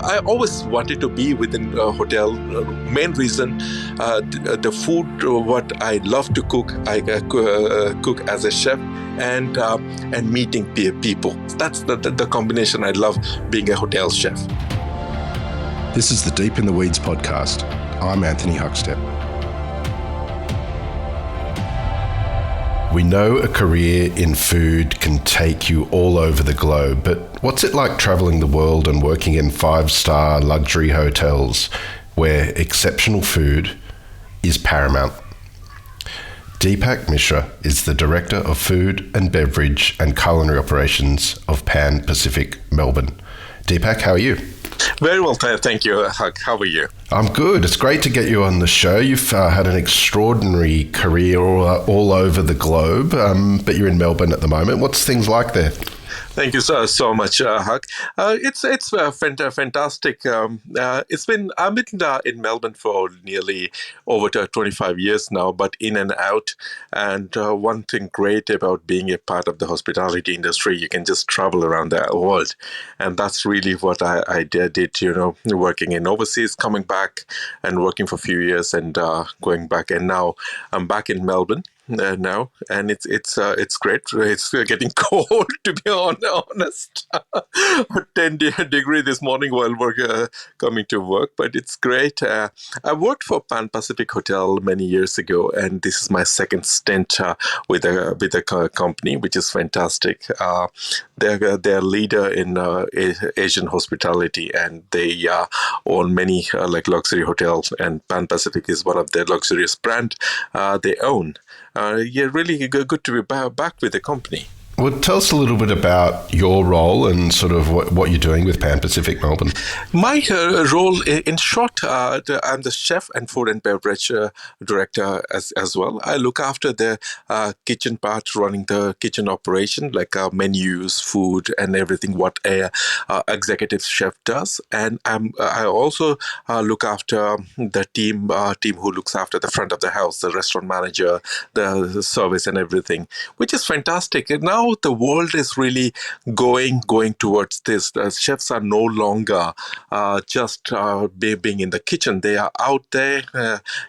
I always wanted to be within a hotel. Main reason, the food, what I love to cook, I cook as a chef, and meeting people. That's the combination. I love being a hotel chef. This is the Deep in the Weeds podcast. I'm Anthony Huckstep. We know a career in food can take you all over the globe, but what's it like travelling the world and working in 5-star luxury hotels where exceptional food is paramount? Deepak Mishra is the Director of Food and Beverage and Culinary Operations of Pan Pacific Melbourne. Deepak, how are you? Very well, thank you, Huck. How are you? I'm good. It's great to get you on the show. You've had an extraordinary career all over the globe, but you're in Melbourne at the moment. What's things like there? Thank you so much, Huck. It's fantastic. I've been in Melbourne for nearly over 25 years now, but in and out. And one thing great about being a part of the hospitality industry, you can just travel around the world, and that's really what I did. Working in overseas, coming back and working for a few years, and going back, and now I'm back in Melbourne. Now, and it's great. It's getting cold, to be honest. 10 degree this morning while coming to work, but it's great. I worked for Pan Pacific Hotel many years ago, and this is my second stint with a company, which is fantastic. They're a leader in Asian hospitality, and they own many luxury hotels, and Pan Pacific is one of the luxurious brand they own. Really good to be back with the company. Well, tell us a little bit about your role and sort of what you're doing with Pan Pacific Melbourne. My role, in short, I'm the chef and food and beverage director as well. I look after the kitchen part, running the kitchen operation, like menus, food, and everything what a executive chef does. And I also look after the team who looks after the front of the house, the restaurant manager, the service, and everything, which is fantastic. And now the world is really going towards this. The chefs are no longer just being in the kitchen. They are out there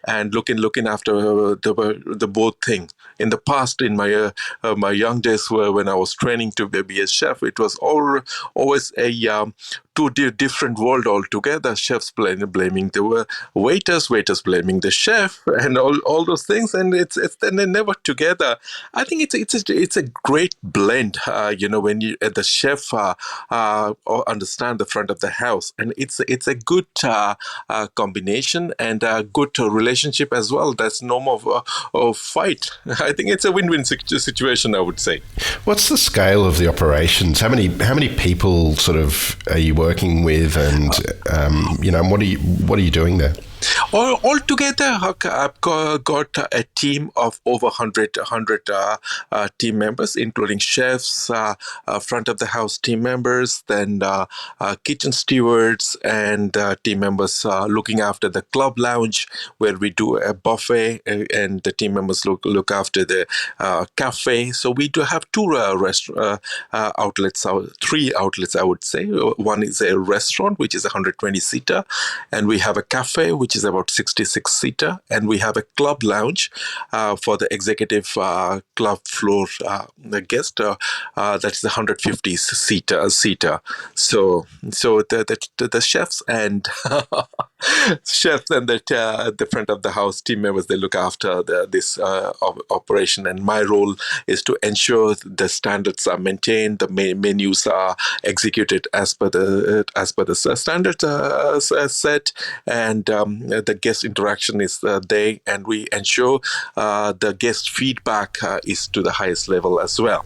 and looking after the both thing. In the past, in my young days, when I was training to be a chef, it was always a two different world altogether. Chefs blaming the waiters blaming the chef, and all those things, and it's then they're never together. I think it's a great blend. When you the chef understand the front of the house, and it's a good combination and a good relationship as well. There's no more of fight. I think it's a win-win situation, I would say. What's the scale of the operations? How many people sort of are you working with, and what are you doing there? Altogether, I've got a team of over 100 team members, including chefs, front of the house team members, then kitchen stewards, and team members looking after the club lounge where we do a buffet, and the team members look after the cafe. So we do have two outlets, three outlets, I would say. One is a restaurant, which is a 120-seater, and we have a cafe, which is about 66-seater, and we have a club lounge for the executive club floor guest. That's the 150-seater. So the chefs and the front of the house team members, they look after this operation, and my role is to ensure the standards are maintained, the menus are executed as per the standards set, and the guest interaction is there, and we ensure the guest feedback is to the highest level as well.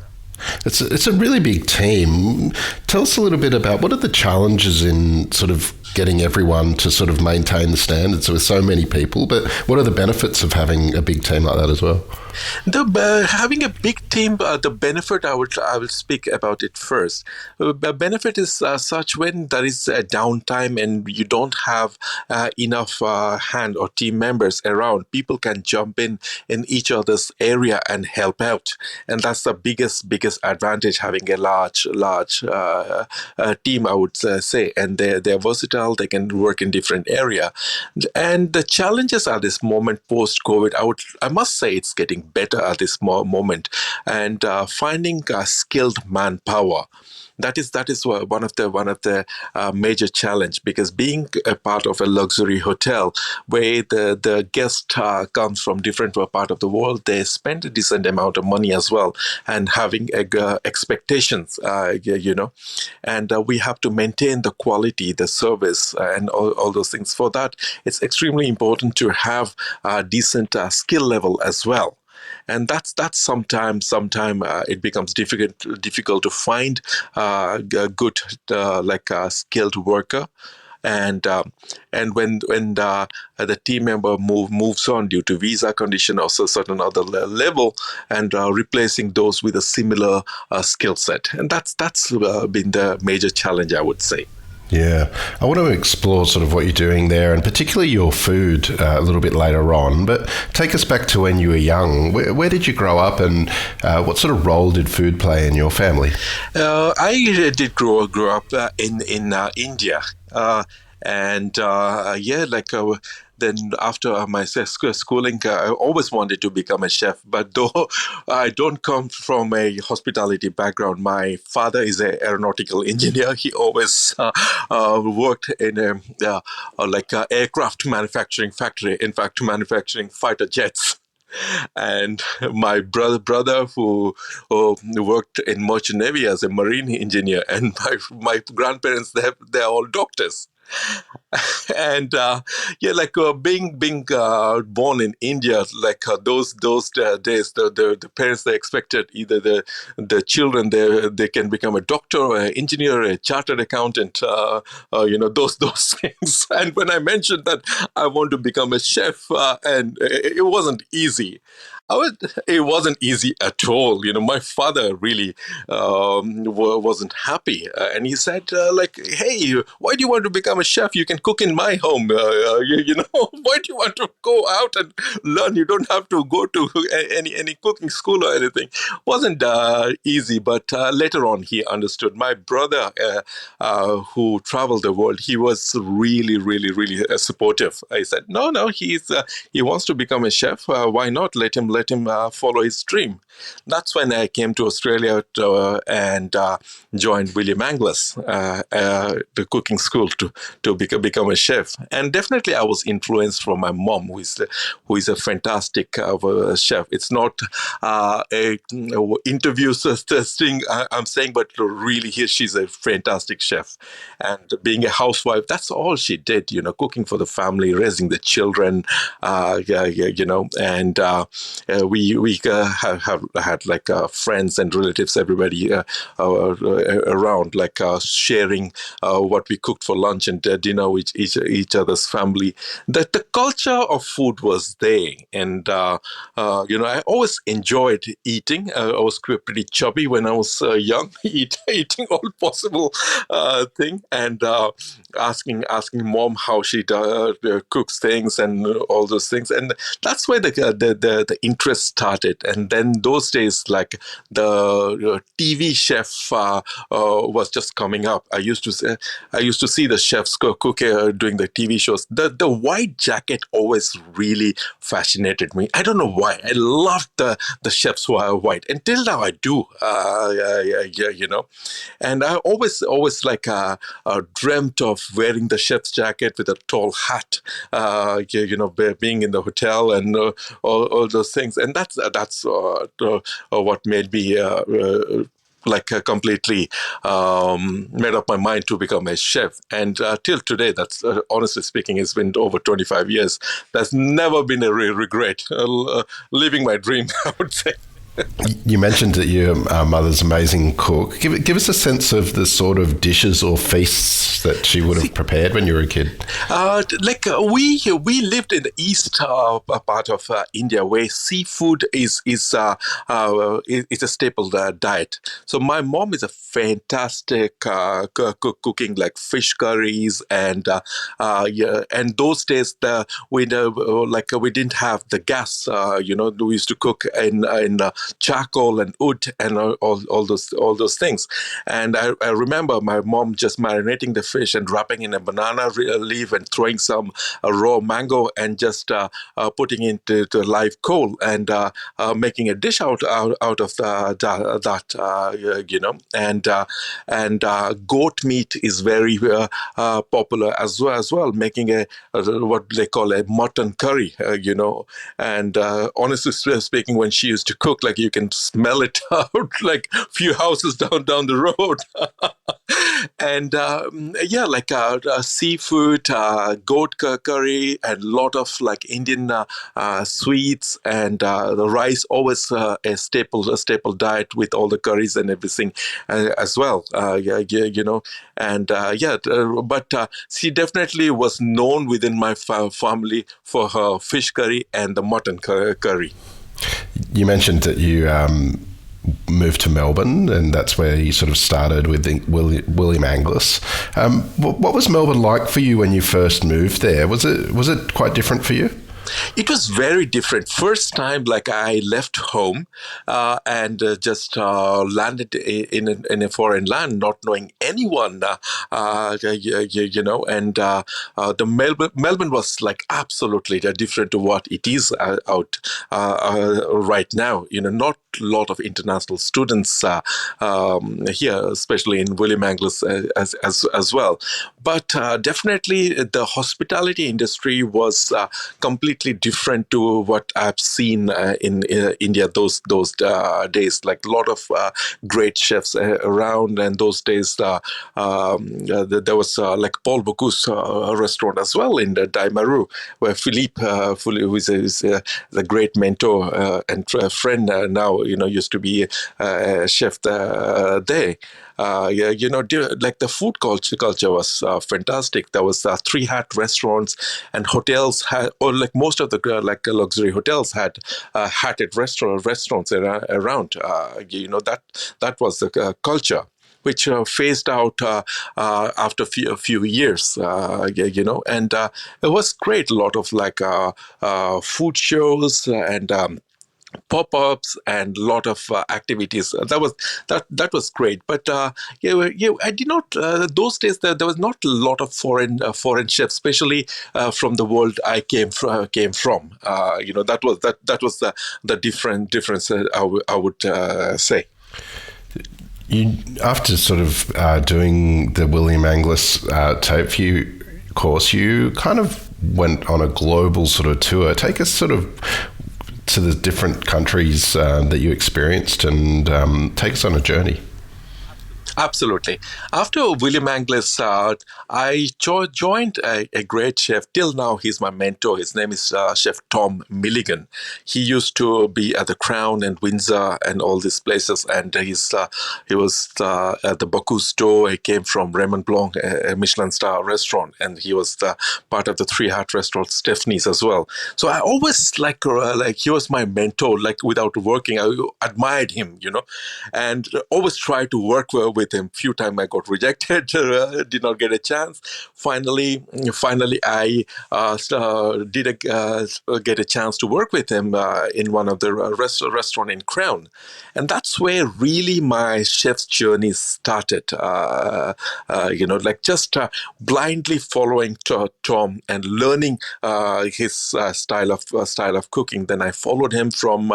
It's a really big team. Tell us a little bit about what are the challenges in sort of getting everyone to sort of maintain the standards with so many people. But what are the benefits of having a big team like that as well? Having a big team, the benefit I will speak about it first. The benefit is such when there is a downtime and you don't have enough hand or team members around, people can jump in each other's area and help out, and that's the biggest advantage having a large team, I would say, and they're versatile. They can work in different area, and the challenges at this moment post COVID, I must say it's getting better at this moment, and finding skilled manpower. That is one of the major challenge, because being a part of a luxury hotel where the guest comes from different part of the world, they spend a decent amount of money as well, and having expectations, and we have to maintain the quality, the service, and all those things. For that, it's extremely important to have a decent skill level as well, and that's sometime it becomes difficult to find a good skilled worker, and when the team member moves on due to visa condition or certain other level, and replacing those with a similar skill set, and that's been the major challenge, I would say. Yeah, I want to explore sort of what you're doing there, and particularly your food a little bit later on. But take us back to when you were young. Where did you grow up, and what sort of role did food play in your family? I did grow up in India, and yeah, then after my schooling, I always wanted to become a chef. But though I don't come from a hospitality background, my father is an aeronautical engineer. He always worked in a aircraft manufacturing factory. In fact, manufacturing fighter jets. And my brother who worked in merchant navy as a marine engineer, and my grandparents, they're all doctors. And yeah, being born in India, those days, the parents, they expected either the children, they can become a doctor, or an engineer, a chartered accountant, those things. And when I mentioned that I want to become a chef, and it wasn't easy. It wasn't easy at all. My father really wasn't happy, and he said, "Hey, why do you want to become a chef? You can cook in my home. Why do you want to go out and learn? You don't have to go to any cooking school or anything." Wasn't easy, but later on he understood. My brother, who traveled the world, he was really, really, really supportive. I said, "No, he wants to become a chef. Why not? Let him follow his dream." That's when I came to Australia and joined William Angus, the cooking school, to become a chef. And definitely, I was influenced from my mom, who is a fantastic chef. It's not a interview thing I'm saying, but really, she's a fantastic chef. And being a housewife, that's all she did. Cooking for the family, raising the children, and we have had friends and relatives, everybody around, sharing what we cooked for lunch and dinner with each other's family. That the culture of food was there, and I always enjoyed eating. I was pretty chubby when I was young, eating all possible thing, and asking mom how she cooks things and all those things, and that's where the interest started. And then those days, the TV chef was just coming up. I used to see the chefs cook doing the TV shows. The white jacket always really fascinated me. I don't know why. I loved the chefs who are white. Until now, I do. And I always dreamt of wearing the chef's jacket with a tall hat. Being in the hotel and all those things. And that's what made me completely made up my mind to become a chef. And till today, that's honestly speaking, it's been over 25 years. There's never been a regret living my dream, I would say. You mentioned that your mother's amazing cook. Give us a sense of the sort of dishes or feasts that she would have prepared when you were a kid. We lived in the east part of India, where seafood is a staple diet. So my mom is a fantastic cooking, like fish curries, and yeah, and those days we didn't have the gas. We used to cook in charcoal and wood and all those things. And I remember my mom just marinating the fish and wrapping in a banana leaf and throwing some raw mango and just putting into to live coal and making a dish out of that and goat meat is very popular as well, making what they call a mutton curry, and honestly speaking, when she used to cook, like you can smell it out like few houses down the road. And yeah, like seafood, goat curry, and a lot of like Indian sweets, and the rice always a staple diet with all the curries and everything as well. And yeah, but she definitely was known within my family for her fish curry and the mutton curry. You mentioned that you moved to Melbourne, and that's where you sort of started with William Angus. What was Melbourne like for you when you first moved there? Was it quite different for you? It was very different. First time, like I left home and just landed in a foreign land, not knowing anyone, and the Melbourne was like absolutely different to what it is out right now. Not a lot of international students here, especially in William Angus as well. But definitely, the hospitality industry was completely different to what I've seen in India those days. Like a lot of great chefs around, and those days there was like Paul Bocuse restaurant as well in the Daimaru, where Philippe, who is the great mentor and friend now, used to be a chef there. Yeah, like the food culture was fantastic. There was three hat restaurants, and hotels had, or like most of the luxury hotels had hatted restaurants around. That was the culture, which phased out after a few years, and it was great. A lot of like food shows and pop-ups and a lot of activities. That was great. But I did not those days. There was not a lot of foreign chefs, especially from the world I came from. That was the difference. I would say. You after sort of doing the William Angus tape view course, you kind of went on a global sort of tour. Take us sort of to the different countries that you experienced, and take us on a journey. Absolutely. After William Angus, I joined a great chef. Till now, he's my mentor. His name is Chef Tom Milligan. He used to be at the Crown and Windsor and all these places, and he was at the Bocuse d'Or. He came from Raymond Blanc, a Michelin star restaurant, and he was part of the Three Heart restaurant, Stephanie's as well. So I always like he was my mentor. Like without working, I admired him, and always tried to work with him. Few times I got rejected, did not get a chance. Finally, I did get a chance to work with him in one of the restaurant in Crown, and that's where really my chef's journey started. Like just blindly following Tom and learning his style of cooking. Then I followed him from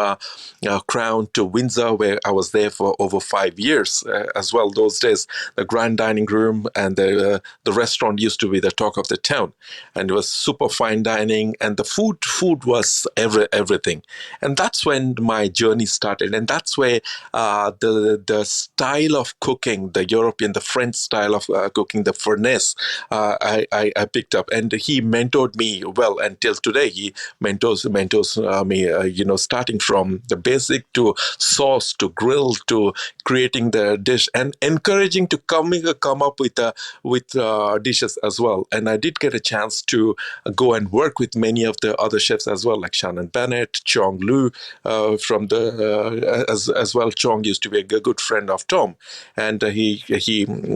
Crown to Windsor, where I was there for over 5 years as well. those days, the grand dining room and the restaurant used to be the talk of the town, and it was super fine dining, and the food was everything. And that's when my journey started, and that's where the style of cooking, the European, the French style of cooking, the furnace, I picked up, and he mentored me well until today. He mentors me, starting from the basic to sauce to grill to creating the dish and encouraging to come up with dishes as well. And I did get a chance to go and work with many of the other chefs as well, like Shannon Bennett, Chong Lu, from the as well. Chong used to be a good friend of Tom, and he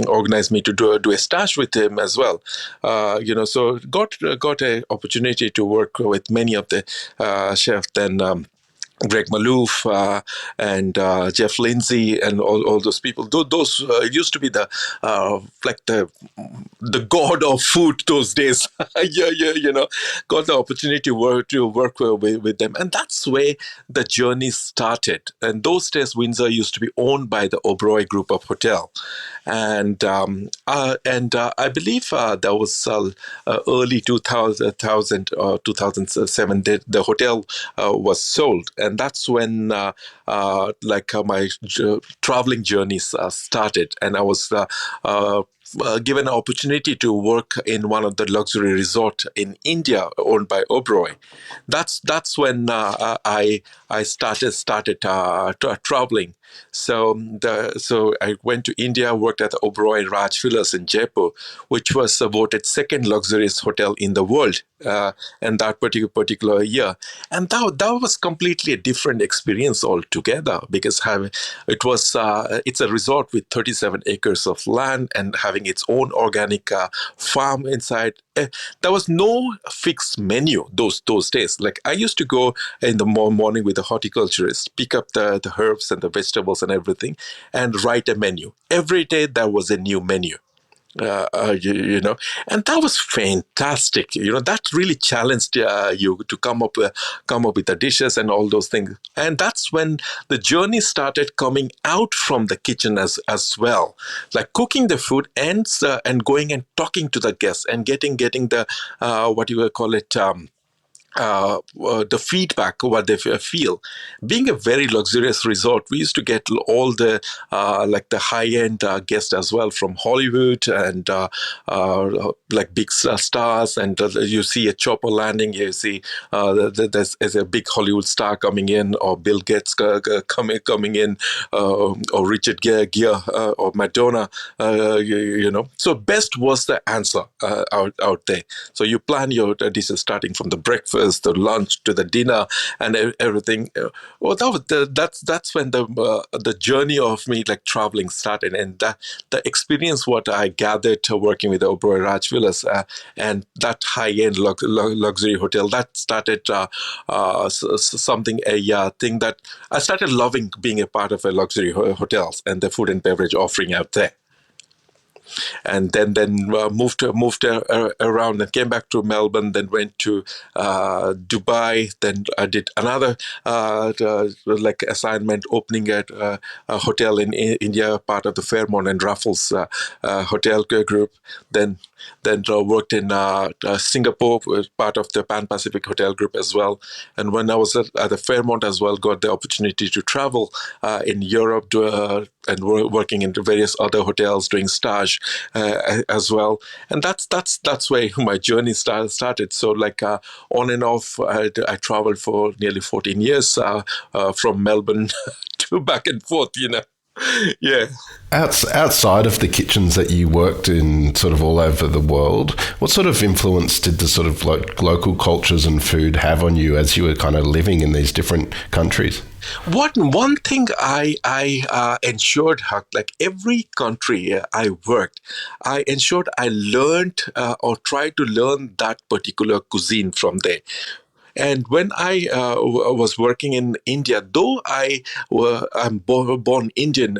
organized me to do a stage with him as well. So got a opportunity to work with many of the chefs. Then. Greg Malouf and Jeff Lindsay and all those people. Those used to be the like the god of food those days. Yeah, got the opportunity to work with them, and that's where the journey started. And those days, Windsor used to be owned by the Oberoi Group of Hotel, and I believe that was early 2000 or 2007. The hotel was sold, and that's when my traveling journeys started, and I was given an opportunity to work in one of the luxury resort in India owned by Oberoi. That's when I started traveling. So I went to India, worked at the Oberoi Raj Villas in Jaipur, which was voted second luxurious hotel in the world in that particular year. And that was completely a different experience altogether, because it's a resort with 37 acres of land and having its own organic farm inside. There was no fixed menu those days. Like, I used to go in the morning with the horticulturist, pick up the herbs and the vegetables and everything, and write a menu. Every day there was a new menu. And that was fantastic. That really challenged you to come up with the dishes and all those things. And that's when the journey started coming out from the kitchen as well, like cooking the food and going and talking to the guests and getting the what you would call it. The feedback, what they feel. Being a very luxurious resort, we used to get all the the high-end guests as well from Hollywood and like big stars. And you see a chopper landing, you see there's a big Hollywood star coming in, or Bill Gates coming in, or Richard Gere or Madonna. So best was the answer out there. So you plan your dishes starting from the breakfast, the lunch to the dinner, and everything. Well, that's when the journey of me like traveling started, and the experience what I gathered working with the Oberoi Raj Villas and that high-end luxury hotel, that started something a thing that I started loving, being a part of a luxury hotels and the food and beverage offering out there. And then moved around and came back to Melbourne. Then went to Dubai. Then I did another assignment opening at a hotel in India, part of the Fairmont and Raffles hotel group. Then worked in Singapore, part of the Pan Pacific Hotel Group as well. And when I was at the Fairmont as well, got the opportunity to travel in Europe and working in various other hotels, doing stage as well. And that's where my journey started. So on and off, I traveled for nearly 14 years from Melbourne to back and forth. Yeah. Outside of the kitchens that you worked in sort of all over the world, what sort of influence did the sort of local cultures and food have on you as you were kind of living in these different countries? One thing I ensured, Huck, like every country I worked, I ensured I learned or tried to learn that particular cuisine from there. And when I was working in India, though I'm born Indian,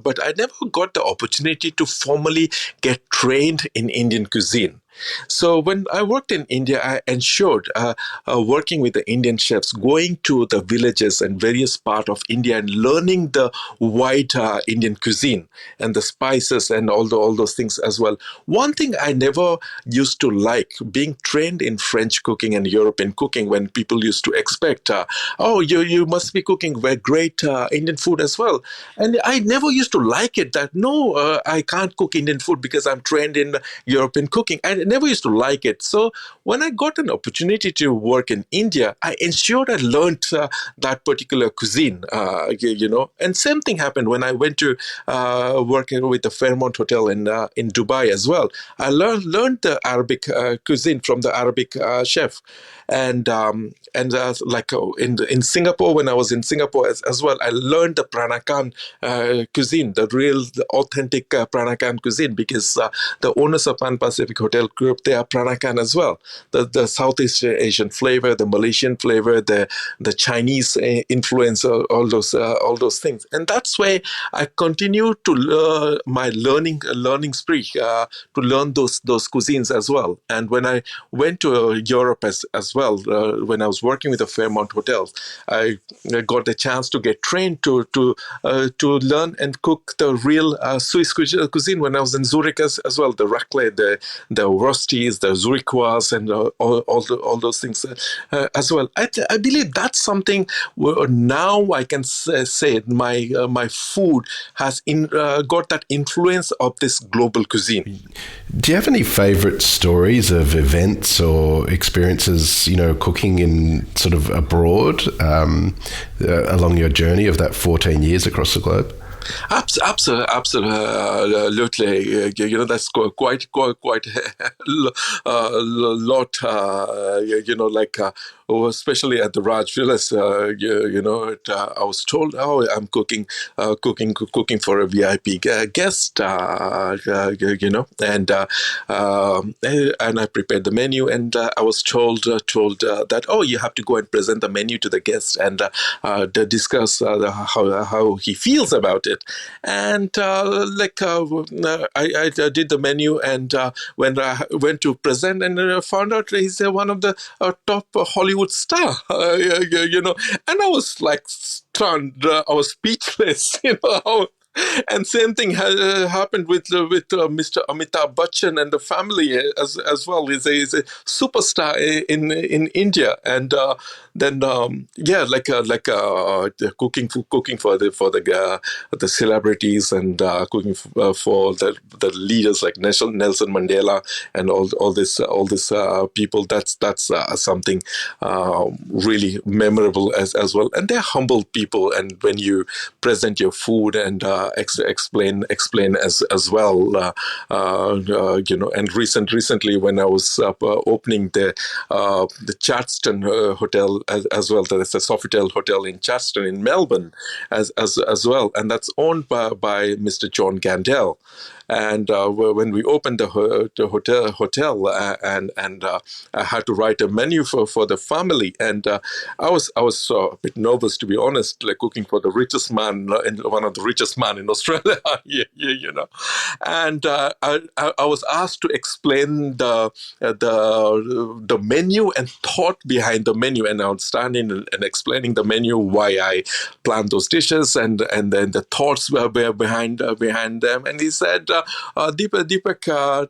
but I never got the opportunity to formally get trained in Indian cuisine. So when I worked in India, I ensured working with the Indian chefs, going to the villages and various part of India and learning the wide Indian cuisine and the spices and all those things as well. One thing I never used to like, being trained in French cooking and European cooking, when people used to expect, oh, you must be cooking very great Indian food as well. And I never used to like it, that no, I can't cook Indian food because I'm trained in European cooking. I never used to like it. So when I got an opportunity to work in India, I ensured I learned that particular cuisine, And same thing happened when I went to work with the Fairmont Hotel in Dubai as well. I learned the Arabic cuisine from the Arabic chef, and like in Singapore, when I was in Singapore as well, I learned the Peranakan cuisine, the authentic Peranakan cuisine, because the owners of Pan Pacific Hotel Group, they are Peranakan as well. The Southeast Asian flavor, the Malaysian flavor, the Chinese influence, all those things, and that's why I continue to my learning spree to learn those cuisines as well. And when I went to Europe as well, when I was working with the Fairmont Hotels, I got the chance to get trained to learn and cook the real Swiss cuisine when I was in Zurich as well. The raclette, the rostis, the zurichoise, and all those things as well. I believe that's something where now I can say my food has got that influence of this global cuisine. Do you have any favorite stories of events or experiences, cooking in sort of abroad along your journey of that 14 years across the globe? Absolutely. That's quite a lot. Especially at the Raj Villas. I was told, oh, I'm cooking for a VIP guest. And I prepared the menu, and I was told that, oh, you have to go and present the menu to the guest and discuss how he feels about it. And I did the menu, and when I went to present, and found out he's one of the top Hollywood star, and I was like stunned. I was speechless, And same thing happened with Mr. Amitabh Bachchan and the family as well. He's a superstar in India, and then cooking for the celebrities, and cooking for the leaders like Nelson Mandela and all this people. That's something really memorable as well. And they're humble people, and when you present your food and explain as well, And recently when I was opening the Charleston Hotel as well, there's a Sofitel Hotel in Charleston in Melbourne as well, and that's owned by Mr. John Gandel. And when we opened the hotel, and I had to write a menu for the family, and I was a bit nervous, to be honest, like cooking for the richest man, one of the richest man in Australia. And I was asked to explain the menu and thought behind the menu, and I was standing and explaining the menu, why I planned those dishes, and then the thoughts were behind them. And he said, Deepak,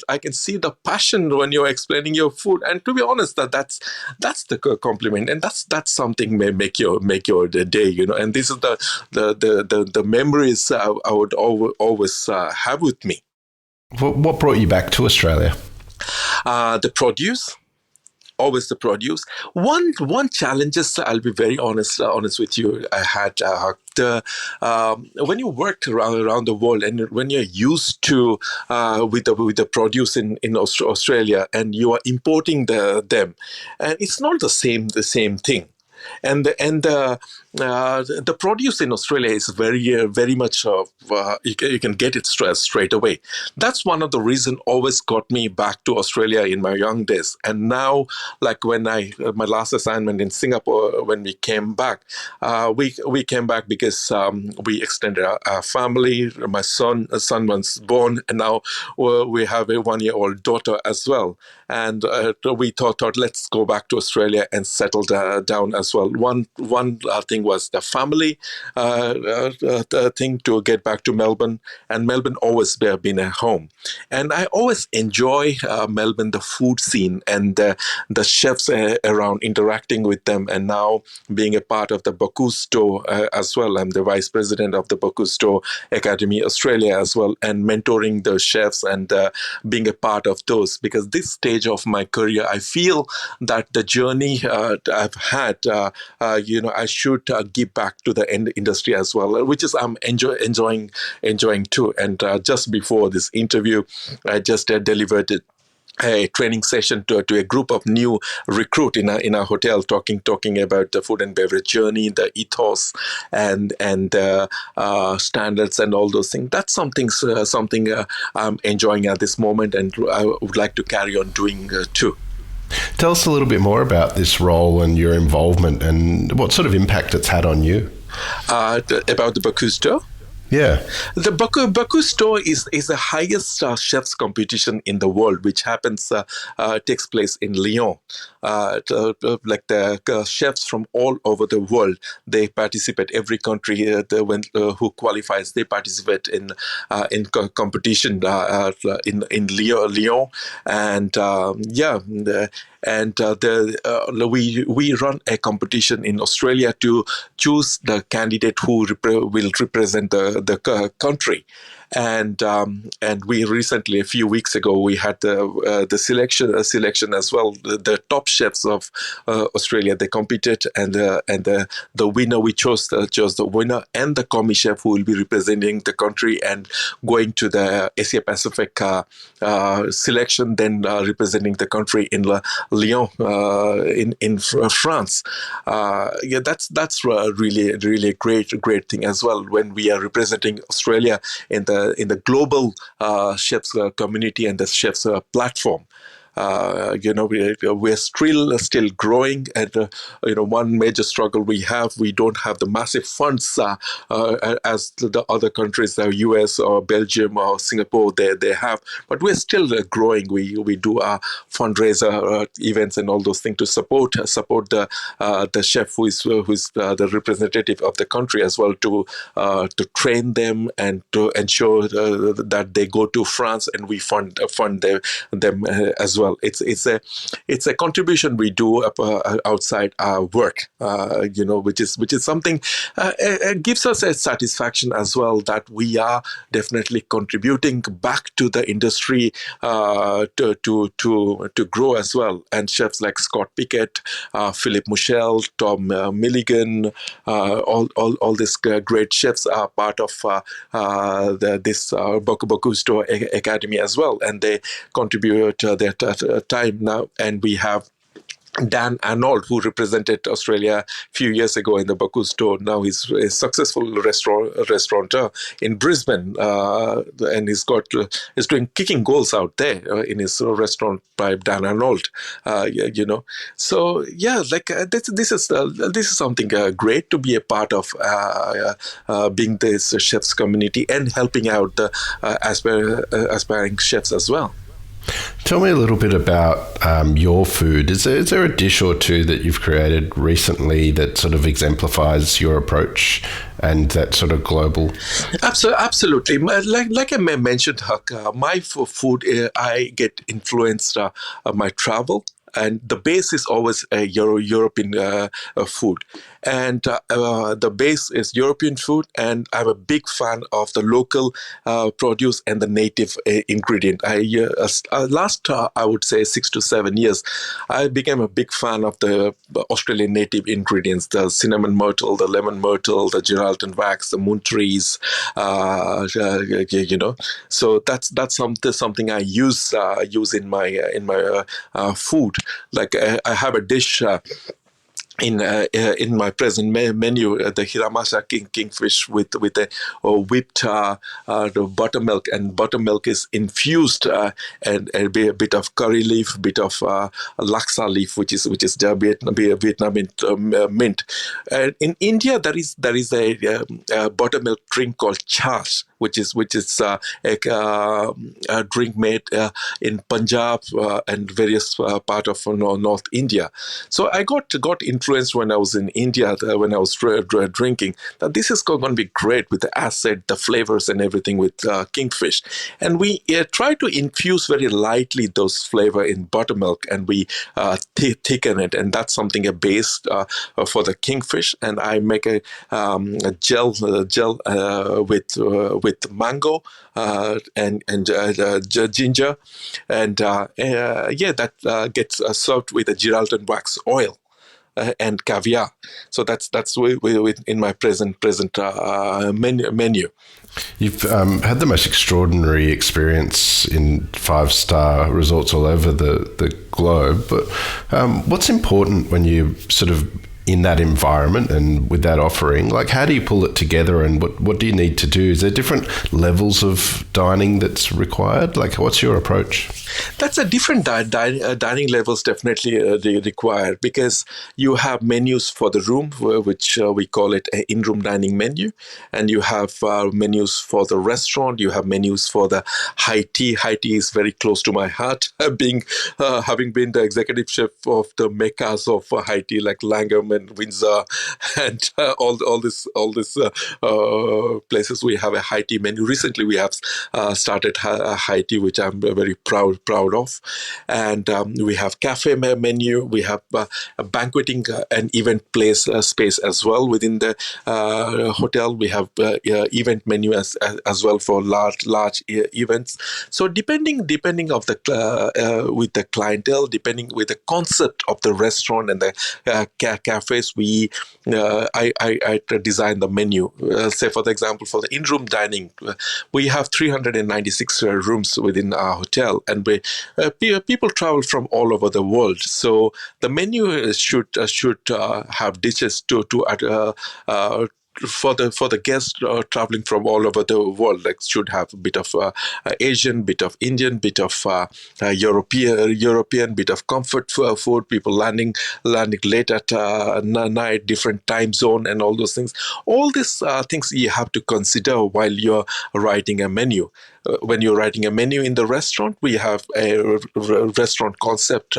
I can see the passion when you're explaining your food, and to be honest, that's the compliment, and that's something may make your day, And this is the memories I would always have with me. What brought you back to Australia? The produce. Always the produce. One challenges, I'll be very honest with you, I had when you work around the world, and when you're used to with the produce in Australia, and you are importing them, and it's not the same thing. And the produce in Australia is very much you can get it straight away. That's one of the reason always got me back to Australia in my young days. And now, like when I my last assignment in Singapore, when we came back, we came back because we extended our family. My son was born, and now we have a 1-year-old daughter as well. And we thought let's go back to Australia and settle down as well. One thing was the family thing to get back to Melbourne, and Melbourne always been a home. And I always enjoy Melbourne, the food scene, and the chefs around, interacting with them, and now being a part of the Bocuse d'Or as well. I'm the vice president of the Bocuse d'Or Academy Australia as well, and mentoring the chefs and being a part of those. Because this stage of my career, I feel that the journey I've had, I should give back to the industry as well, which is I'm enjoying too. And just before this interview, I just delivered it a training session to a group of new recruit in a hotel, talking about the food and beverage journey, the ethos, and standards and all those things. That's something I'm enjoying at this moment, and I would like to carry on doing too. Tell us a little bit more about this role and your involvement and what sort of impact it's had on you. About the Bocuse d'Or? Yeah. The Bocuse d'Or is the highest chefs competition in the world, which takes place in Lyon. Like the chefs from all over the world, they participate. Every country who qualifies, they participate in competition in Lyon, and we run a competition in Australia to choose the candidate who will represent the country. And we recently, a few weeks ago, we had the selection as well. The top chefs of Australia, they competed, and the winner, we chose the winner and the commis chef who will be representing the country and going to the Asia Pacific selection, then representing the country in Lyon in France. That's really a great thing as well, when we are representing Australia in the global chefs community and the chefs platform. We're still growing, and one major struggle we don't have the massive funds as the other countries, the US or Belgium or Singapore, they have, but we're still growing. We do our fundraiser events and all those things to support the chef who is the representative of the country as well, to train them and to ensure that they go to France, and we fund them as well. It's a contribution we do outside our work, which is something gives us a satisfaction as well, that we are definitely contributing back to the industry to grow as well. And chefs like Scott Pickett, Philip Michel, Tom Milligan, all these great chefs are part of this Bocuse d'Or Academy as well, and they contribute their time now. And we have Dan Arnold, who represented Australia a few years ago in the Bocuse d'Or. Now he's a successful restaurateur in Brisbane, and he's doing kicking goals out there in his restaurant by Dan Arnold. So yeah, like this is something great to be a part of, being this chefs community and helping out the aspiring chefs as well. Tell me a little bit about your food. Is there a dish or two that you've created recently that sort of exemplifies your approach and that sort of global? Absolutely. Like I mentioned, Huck, my food, I get influenced my travel. And the base is always a European food. And the base is European food, and I'm a big fan of the local produce and the native ingredient. I would say 6 to 7 years, I became a big fan of the Australian native ingredients: the cinnamon myrtle, the lemon myrtle, the Geraldton wax, the moon trees. So that's something I use in my food. Like I have a dish in my present menu, the Hiramasa kingfish with a whipped the buttermilk, and buttermilk is infused and a bit of curry leaf, bit of laksa leaf, which is the Vietnamese mint. In India, there is a buttermilk drink called chas, which is a drink made in Punjab and various part of North India. So I got influenced when I was in India, when I was drinking, that this is going to be great with the acid, the flavors, and everything with kingfish. And we try to infuse very lightly those flavor in buttermilk, and we thicken it, and that's something a base for the kingfish. And I make a gel with mango and ginger, and yeah, that gets served with a Geraldton wax oil and caviar. So that's in my present menu. You've had the most extraordinary experience in five-star resorts all over the globe, but what's important when you sort of in that environment and with that offering? Like, how do you pull it together, and what do you need to do? Is there different levels of dining that's required? Like, what's your approach? That's a different dining levels definitely required, because you have menus for the room, which we call it an in-room dining menu, and you have menus for the restaurant. You have menus for the high tea. High tea is very close to my heart, being having been the executive chef of the meccas of high tea like Langham and Windsor and all these places. We have a high tea menu. Recently, we have started a high tea, which I'm very proud of, and we have cafe menu. We have a banqueting and event place space as well within the hotel. We have event menu as well for large events. So depending of the with the clientele, depending with the concept of the restaurant and the cafes, I design the menu. Say for the example, for the in-room dining, we have 396 rooms within our hotel, and people travel from all over the world. So the menu should have dishes for the guests traveling from all over the world. Like, should have a bit of Asian, bit of Indian, bit of European, bit of comfort food. People landing late at night, different time zone, and all those things. All these things you have to consider while you're writing a menu. When you're writing a menu in the restaurant, we have a restaurant concept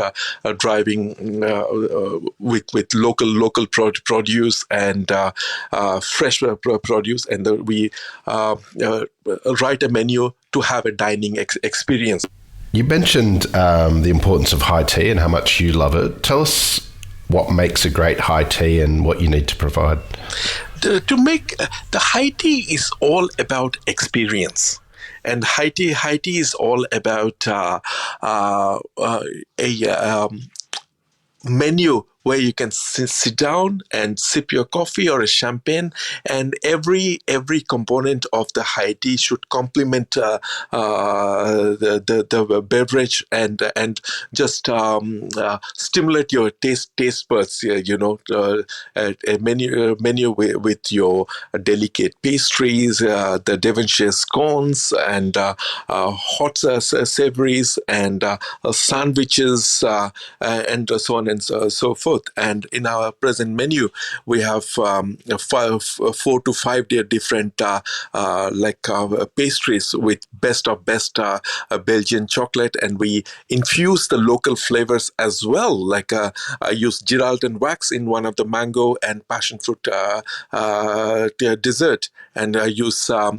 driving with local produce and fresh produce, and we write a menu to have a dining experience. You mentioned the importance of high tea and how much you love it. Tell us what makes a great high tea and what you need to provide. To make the high tea is all about experience. And high tea is all about a menu where you can sit down and sip your coffee or a champagne, and every component of the high tea should complement the beverage and just stimulate your taste buds. A menu with your delicate pastries, the Devonshire scones, and hot savories, and sandwiches, and so on and so forth. And in our present menu, we have 4 to 5 different pastries with best of best Belgian chocolate, and we infuse the local flavors as well. Like I use Geraldton wax in one of the mango and passion fruit dessert, and I use a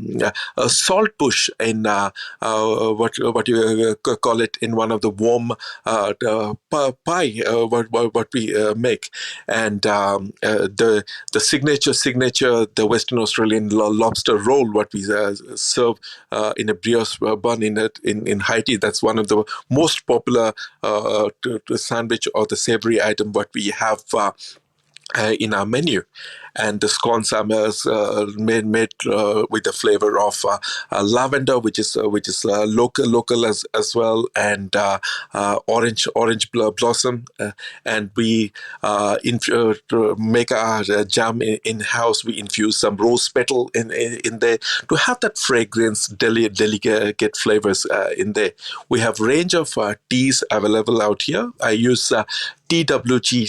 salt push in what you call it in one of the warm pie what we make, and the signature the Western Australian lobster roll what we serve in a brioche bun in Haiti. That's one of the most popular sandwich or the savory item what we have in our menu. And the scones are made with the flavor of lavender, which is local as well, and orange blossom. And we to make our jam in house. We infuse some rose petal in there to have that fragrance, delicate flavors in there. We have range of teas available out here. I use TWG,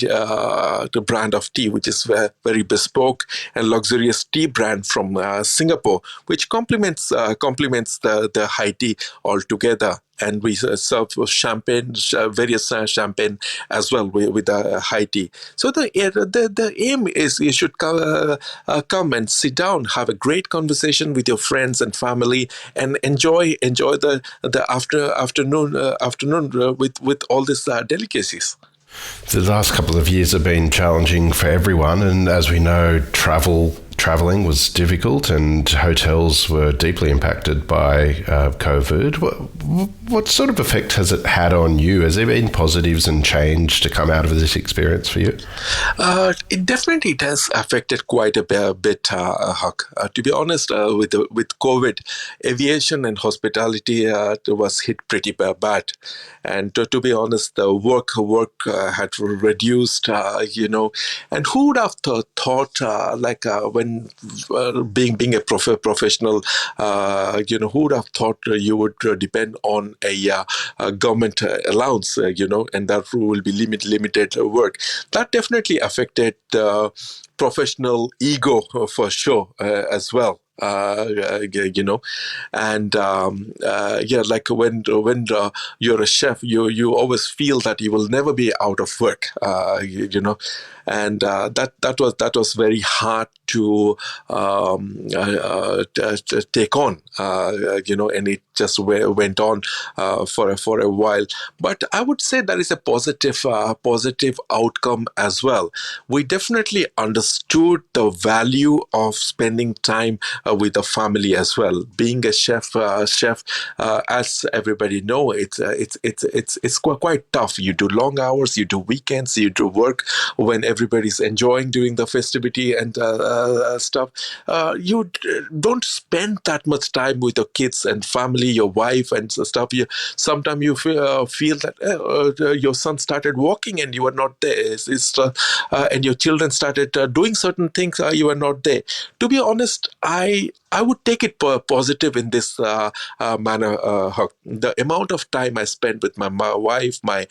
the brand of tea, which is very bespoke and luxurious tea brand from Singapore, which complements the high tea altogether. And we serve champagne, various champagne as well with high tea. So the aim is you should come and sit down, have a great conversation with your friends and family, and enjoy the afternoon with all these delicacies. The last couple of years have been challenging for everyone, and as we know, traveling was difficult, and hotels were deeply impacted by COVID. What sort of effect has it had on you? Has there been positives and change to come out of this experience for you? It has affected quite a bit, Huck. To be honest, with COVID, aviation and hospitality was hit pretty bad, and to be honest, the work had reduced. And who would have thought when being a professional, who would have thought you would depend on a government allowance, and that will be limited work. That definitely affected the professional ego for sure as well. And like when you're a chef, you always feel that you will never be out of work. And that was very hard to take on. And it just went on for a while. But I would say that is a positive outcome as well. We definitely understood the value of spending time with the family as well. Being a chef, as everybody know, it's quite tough. You do long hours, you do weekends, you do work when everybody's enjoying doing the festivity and stuff. You don't spend that much time with your kids and family, your wife and stuff. Sometimes you feel that your son started walking and you were not there. And your children started doing certain things, you were not there. To be honest, I would take it positive in this manner. The amount of time I spent with my wife, my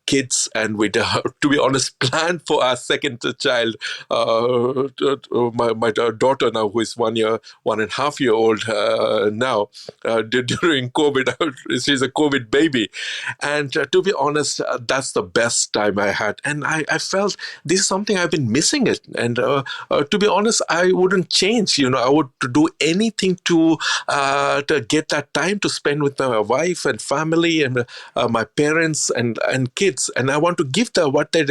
kids, and with, to be honest, plan for our second child. My daughter now, who is 1.5 year old now, during COVID, she's a COVID baby. And to be honest, that's the best time I had. And I felt this is something I've been missing it. And to be honest, I wouldn't change. I would do anything to get that time to spend with my wife and family and my parents and kids. And I want to give them what they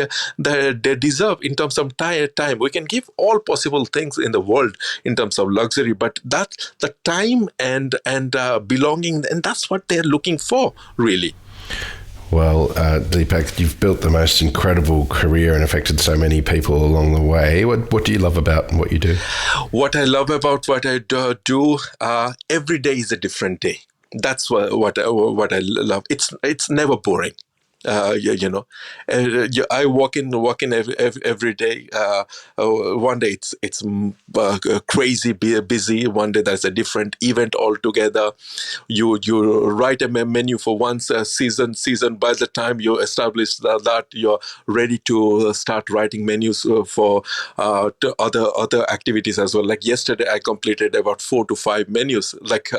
deserve in terms of time. We can give all possible things in the world in terms of luxury, but that the time and belonging, and that's what they're looking for, really. Well, Deepak, you've built the most incredible career and affected so many people along the way. What do you love about what you do? What I love about what I do, every day is a different day. That's what I love. It's never boring. I walk in every day. One day it's crazy busy. One day there's a different event altogether. You write a menu for one season. By the time you establish that you're ready to start writing menus for to other activities as well. Like yesterday, I completed about 4 to 5 menus. Like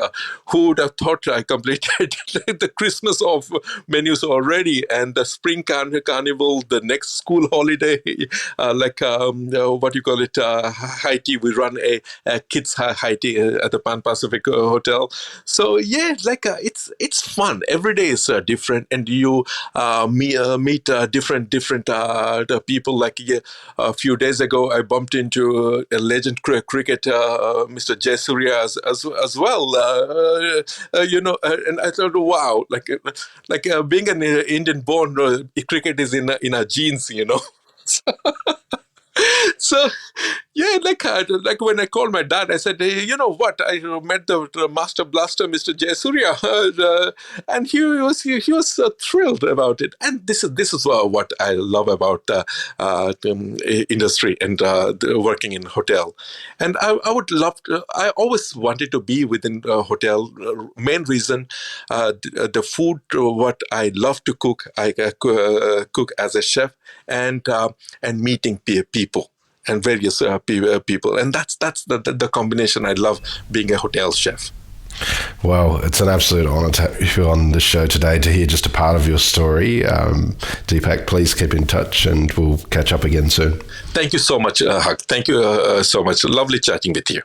who would have thought I completed the Christmas of menus already, and the spring carnival, the next school holiday, what you call it, high tea. We run a kids high tea at the Pan Pacific Hotel. So yeah, it's fun. Every day is different, and you meet different the people. Like a few days ago, I bumped into a legend cricket, Mr. Jayasuriya as well. And I thought, wow, being an Indian born, cricket is in our genes. So, yeah, like when I called my dad, I said, hey, you know what? I met the master blaster, Mr. Jayasurya, and he was thrilled about it. And this is what I love about industry and working in hotel. And I would love to. I always wanted to be within a hotel. Main reason, the food, what I love to cook. I cook as a chef, and meeting people and various people, and that's the combination. I love being a hotel chef. Well, it's an absolute honour to have you on the show today to hear just a part of your story. Deepak, please keep in touch and we'll catch up again soon. Thank you so much, Huck. Thank you so much. Lovely chatting with you.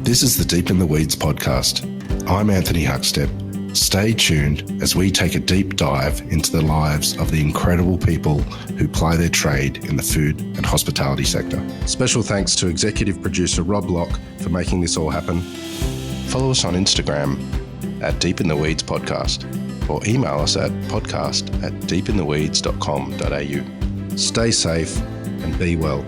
This is the Deep in the Weeds podcast. I'm Anthony Huckstep. Stay tuned as we take a deep dive into the lives of the incredible people who ply their trade in the food and hospitality sector. Special thanks to executive producer Rob Locke for making this all happen. Follow us on Instagram at Deep in the Weeds Podcast or email us at podcast@deepintheweeds.com.au. Stay safe and be well.